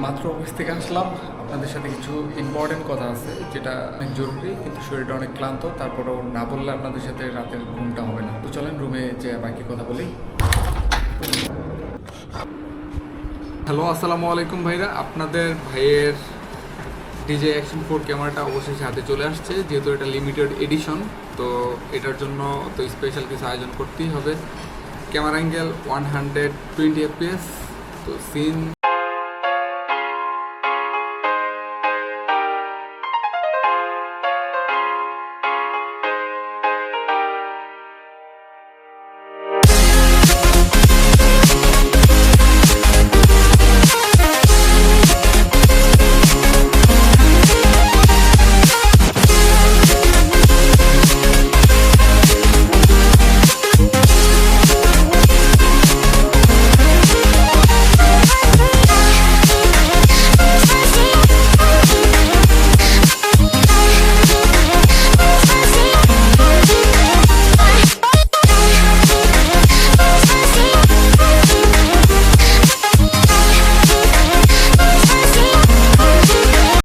মাত্র অফিস থেকে আসলাম। আপনাদের সাথে কিছু ইম্পর্টেন্ট কথা আছে যেটা অনেক জরুরি, কিন্তু শরীরটা অনেক ক্লান্ত। তারপরেও না বললে আপনাদের সাথে রাতের ঘুমটা হবে না। তো চলেন রুমে যে বাকি কথা বলি। হ্যালো, আসসালামু আলাইকুম ভাইরা। আপনাদের ভাইয়ের ডিজে অ্যাকশন 4 ক্যামেরাটা অবশেষে হাতে চলে আসছে। যেহেতু এটা লিমিটেড এডিশন, তো এটার জন্য তো স্পেশাল কিছু আয়োজন করতেই হবে। ক্যামেরা অ্যাঙ্গেল 120 FPS, তো সিন